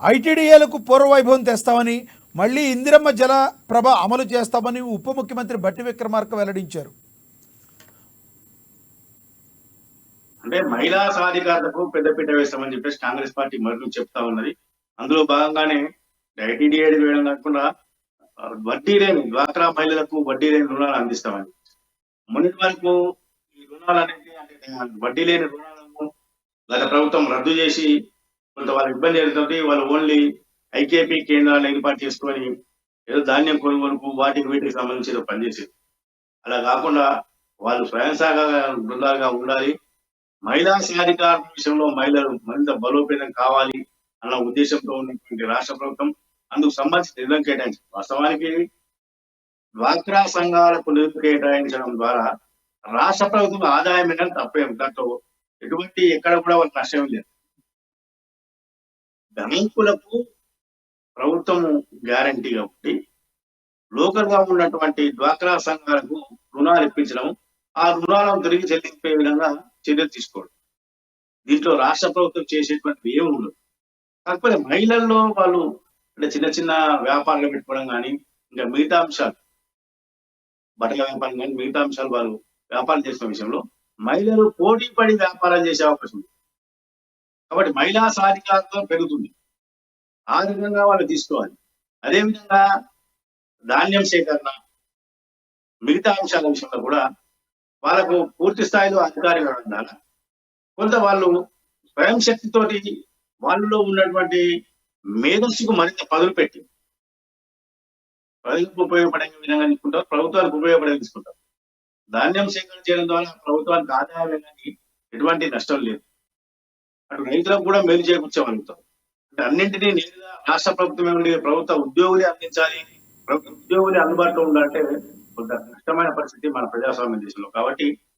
ఐటీడీఏలకు పూర్వవైభవం తెస్తామని, మళ్లీ ఇందిరమ్మ జల ప్రభ అమలు చేస్తామని ఉప ముఖ్యమంత్రి భట్టి విక్రమార్క వెల్లడించారు. అంటే మహిళా సాధికారతకు పెద్దపీట వేస్తామని చెప్పేసి కాంగ్రెస్ పార్టీ మరొక చెప్తా ఉన్నది. అందులో భాగంగానే ఐటీడీఏ వేయడం కాకుండా వడ్డీ లేని డ్వాక్రా మహిళలకు వడ్డీ లేని రుణాలు అందిస్తామని. మొన్నటి వరకు ఈ రుణాలు అనేది అంటే వడ్డీ లేని రుణాలను గత ప్రభుత్వం రద్దు చేసి కొంత వాళ్ళ ఇబ్బంది ఏదైతే వాళ్ళు ఓన్లీ ఐకేపీ కేంద్రాలను ఏర్పాటు చేసుకొని ఏదో ధాన్యం కొనుగోలుకు వాటికి వీటికి సంబంధించి ఏదో పనిచేసేది. అలా కాకుండా వాళ్ళు స్వయం సహాయక బృందాలుగా ఉండాలి. మహిళా సాధికార విషయంలో మహిళలు మరింత బలోపేతం కావాలి అన్న ఉద్దేశంతో ఉన్నటువంటి రాష్ట్ర ప్రభుత్వం అందుకు సంబంధించి నిధులను కేటాయించింది. వాస్తవానికి డ్వాక్రా సంఘాలకు నిధులు కేటాయించడం ద్వారా రాష్ట్ర ప్రభుత్వం ఆదాయం ఏంటంటే తప్పేం, దాంట్లో ఎటువంటి ఎక్కడ కూడా వాళ్ళకి నష్టం లేదు. బ్యాంకులకు ప్రభుత్వం గ్యారంటీగా ఉండి లోకల్ గా ఉన్నటువంటి డ్వాక్రా సంఘాలకు రుణాలు ఇప్పించడం, ఆ రుణాలను తిరిగి చెల్లించే విధంగా చర్యలు తీసుకోవడం. దీంట్లో రాష్ట్ర ప్రభుత్వం చేసేటువంటి ఏమి ఉండదు. కాకపోతే మహిళల్లో వాళ్ళు అంటే చిన్న చిన్న వ్యాపారాలు పెట్టుకోవడం కానీ ఇంకా మిగతా అంశాలు బట్టల వ్యాపారం కానీ మిగతా అంశాలు వాళ్ళు వ్యాపారం చేసిన విషయంలో మహిళలు పోటీ పడి వ్యాపారం చేసే అవకాశం ఉంది. కాబట్టి మహిళా సాధికారత పెరుగుతుంది. ఆ విధంగా వాళ్ళు తీసుకోవాలి. అదేవిధంగా ధాన్యం సేకరణ మిగతా అంశాల విషయంలో కూడా వాళ్ళకు పూర్తి స్థాయిలో అధికారిగా ఉండాలి. కొంత వాళ్ళు స్వయం శక్తితోటి వాళ్ళలో ఉన్నటువంటి మేధస్సుకు మరింత పదులు పెట్టి ప్రజలకు ఉపయోగపడే విధంగా తీసుకుంటారు, ప్రభుత్వానికి ఉపయోగపడే తీసుకుంటారు. ధాన్యం సేకరణ చేయడం ద్వారా ప్రభుత్వానికి ఆదాయం కానీ ఎటువంటి నష్టం లేదు. అటు రైతులకు కూడా మేలు చేకూర్చగలుగుతారు. అంటే అన్నింటినీ నేరుగా రాష్ట్ర ప్రభుత్వమే ఉండి ప్రభుత్వ ఉద్యోగులే అందించాలి, ప్రభుత్వ ఉద్యోగులే అందుబాటులో ఉండాలంటే కొంత కష్టమైన పరిస్థితి మన ప్రజాస్వామ్య దేశంలో. కాబట్టి